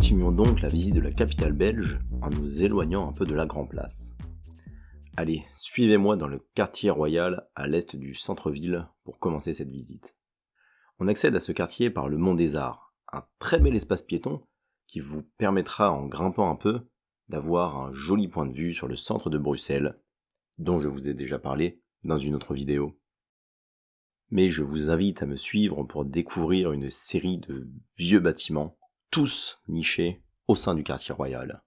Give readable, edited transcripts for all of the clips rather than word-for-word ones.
Continuons donc la visite de la capitale belge en nous éloignant un peu de la Grand Place. Allez, suivez-moi dans le quartier royal à l'est du centre-ville pour commencer cette visite. On accède à ce quartier par le Mont des Arts, un très bel espace piéton qui vous permettra en grimpant un peu d'avoir un joli point de vue sur le centre de Bruxelles, dont je vous ai déjà parlé dans une autre vidéo. Mais je vous invite à me suivre pour découvrir une série de vieux bâtiments, tous nichés au sein du quartier royal.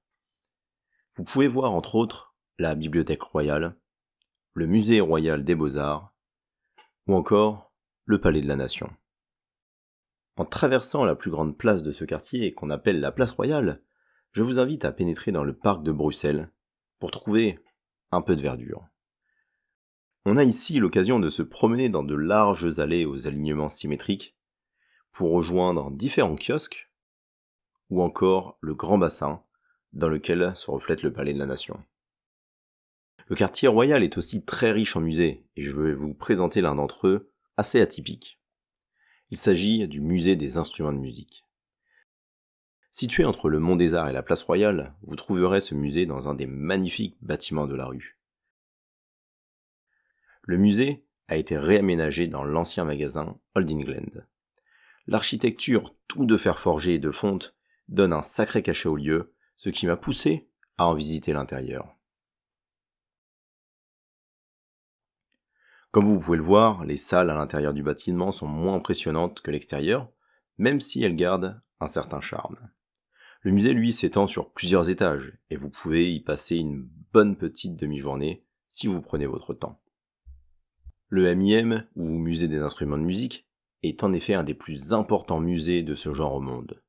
Vous pouvez voir entre autres la bibliothèque royale, le musée royal des beaux-arts, ou encore le palais de la Nation. En traversant la plus grande place de ce quartier, qu'on appelle la place royale, je vous invite à pénétrer dans le parc de Bruxelles pour trouver un peu de verdure. On a ici l'occasion de se promener dans de larges allées aux alignements symétriques pour rejoindre différents kiosques ou encore le grand bassin dans lequel se reflète le palais de la Nation. Le quartier royal est aussi très riche en musées et je vais vous présenter l'un d'entre eux assez atypique. Il s'agit du musée des instruments de musique. Situé entre le Mont des Arts et la place royale, vous trouverez ce musée dans un des magnifiques bâtiments de la rue. Le musée a été réaménagé dans l'ancien magasin Old England. L'architecture, tout de fer forgé et de fonte, donne un sacré cachet au lieu, ce qui m'a poussé à en visiter l'intérieur. Comme vous pouvez le voir, les salles à l'intérieur du bâtiment sont moins impressionnantes que l'extérieur, même si elles gardent un certain charme. Le musée, lui, s'étend sur plusieurs étages, et vous pouvez y passer une bonne petite demi-journée si vous prenez votre temps. Le MIM, ou Musée des instruments de musique, est en effet un des plus importants musées de ce genre au monde.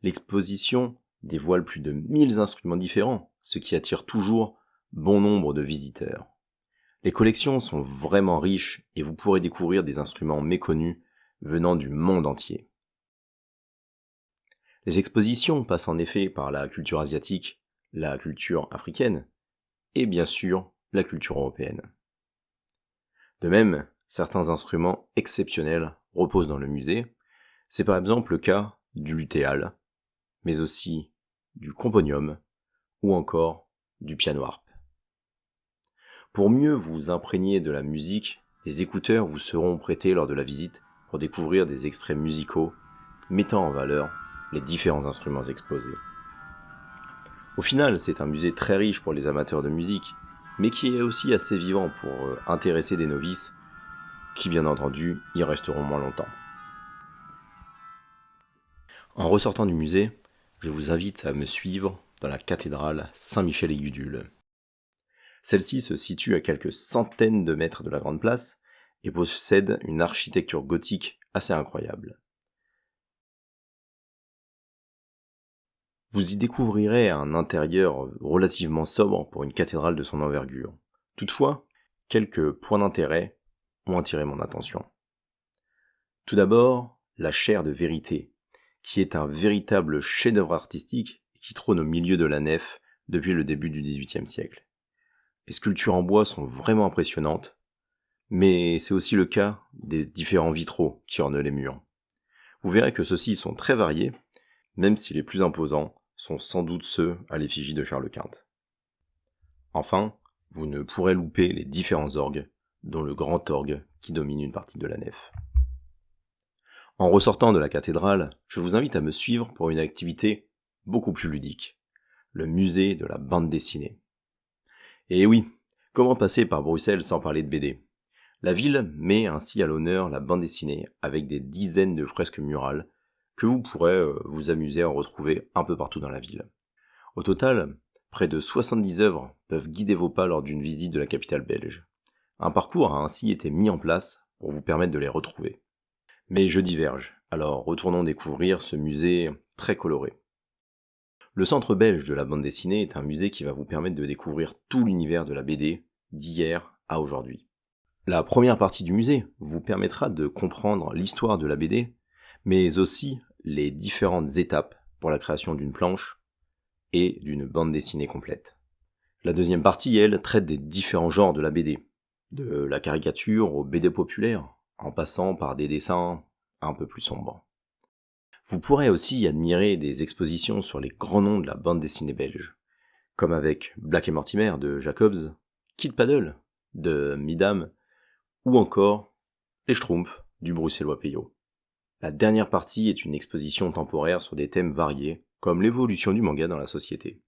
L'exposition dévoile plus de 1000 instruments différents, ce qui attire toujours bon nombre de visiteurs. Les collections sont vraiment riches et vous pourrez découvrir des instruments méconnus venant du monde entier. Les expositions passent en effet par la culture asiatique, la culture africaine et bien sûr la culture européenne. De même, certains instruments exceptionnels reposent dans le musée. C'est par exemple le cas du luthéal, mais aussi du componium ou encore du piano harpe. Pour mieux vous imprégner de la musique, des écouteurs vous seront prêtés lors de la visite pour découvrir des extraits musicaux mettant en valeur les différents instruments exposés. Au final, c'est un musée très riche pour les amateurs de musique, mais qui est aussi assez vivant pour intéresser des novices qui, bien entendu, y resteront moins longtemps. En ressortant du musée, je vous invite à me suivre dans la cathédrale Saint-Michel-et-Gudule. Celle-ci se situe à quelques centaines de mètres de la Grande Place et possède une architecture gothique assez incroyable. Vous y découvrirez un intérieur relativement sobre pour une cathédrale de son envergure. Toutefois, quelques points d'intérêt ont attiré mon attention. Tout d'abord, la chaire de vérité, qui est un véritable chef-d'œuvre artistique qui trône au milieu de la nef depuis le début du XVIIIe siècle. Les sculptures en bois sont vraiment impressionnantes, mais c'est aussi le cas des différents vitraux qui ornent les murs. Vous verrez que ceux-ci sont très variés, même si les plus imposants sont sans doute ceux à l'effigie de Charles Quint. Enfin, vous ne pourrez louper les différents orgues, dont le grand orgue qui domine une partie de la nef. En ressortant de la cathédrale, je vous invite à me suivre pour une activité beaucoup plus ludique, le musée de la bande dessinée. Et oui, comment passer par Bruxelles sans parler de BD ? La ville met ainsi à l'honneur la bande dessinée avec des dizaines de fresques murales que vous pourrez vous amuser à retrouver un peu partout dans la ville. Au total, près de 70 œuvres peuvent guider vos pas lors d'une visite de la capitale belge. Un parcours a ainsi été mis en place pour vous permettre de les retrouver. Mais je diverge, alors retournons découvrir ce musée très coloré. Le Centre belge de la bande dessinée est un musée qui va vous permettre de découvrir tout l'univers de la BD d'hier à aujourd'hui. La première partie du musée vous permettra de comprendre l'histoire de la BD, mais aussi les différentes étapes pour la création d'une planche et d'une bande dessinée complète. La deuxième partie, elle, traite des différents genres de la BD, de la caricature aux BD populaires, en passant par des dessins un peu plus sombres. Vous pourrez aussi y admirer des expositions sur les grands noms de la bande dessinée belge, comme avec Black et Mortimer de Jacobs, Kid Paddle de Midam, ou encore Les Schtroumpfs du bruxellois Peyo. La dernière partie est une exposition temporaire sur des thèmes variés, comme l'évolution du manga dans la société.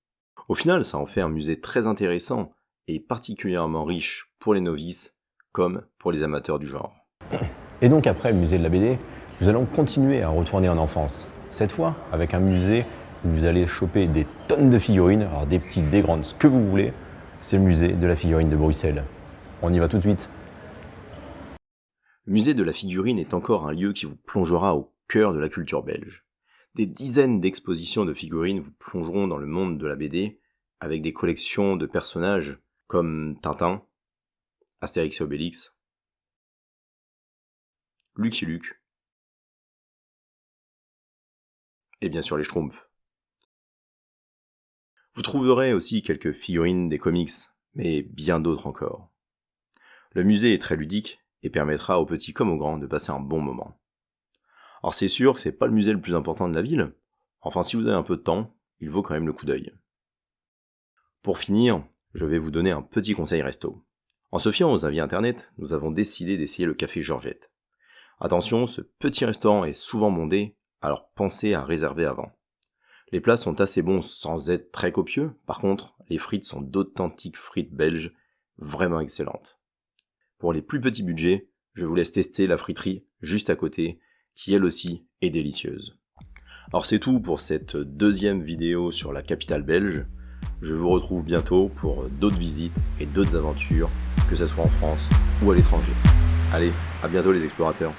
Au final, ça en fait un musée très intéressant et particulièrement riche pour les novices comme pour les amateurs du genre. Et donc après le musée de la BD, nous allons continuer à retourner en enfance. Cette fois avec un musée où vous allez choper des tonnes de figurines, alors des petites, des grandes, ce que vous voulez. C'est le musée de la figurine de Bruxelles. On y va tout de suite. Le musée de la figurine est encore un lieu qui vous plongera au cœur de la culture belge. Des dizaines d'expositions de figurines vous plongeront dans le monde de la BD avec des collections de personnages comme Tintin, Astérix et Obélix, Lucky Luke et bien sûr les Schtroumpfs. Vous trouverez aussi quelques figurines des comics, mais bien d'autres encore. Le musée est très ludique et permettra aux petits comme aux grands de passer un bon moment. Alors c'est sûr que c'est pas le musée le plus important de la ville, enfin si vous avez un peu de temps, il vaut quand même le coup d'œil. Pour finir, je vais vous donner un petit conseil resto. En se fiant aux avis internet, nous avons décidé d'essayer le café Georgette. Attention, ce petit restaurant est souvent bondé, alors pensez à réserver avant. Les plats sont assez bons sans être très copieux, par contre, les frites sont d'authentiques frites belges, vraiment excellentes. Pour les plus petits budgets, je vous laisse tester la friterie juste à côté, qui elle aussi est délicieuse. Alors c'est tout pour cette deuxième vidéo sur la capitale belge. Je vous retrouve bientôt pour d'autres visites et d'autres aventures, que ce soit en France ou à l'étranger. Allez, à bientôt les explorateurs.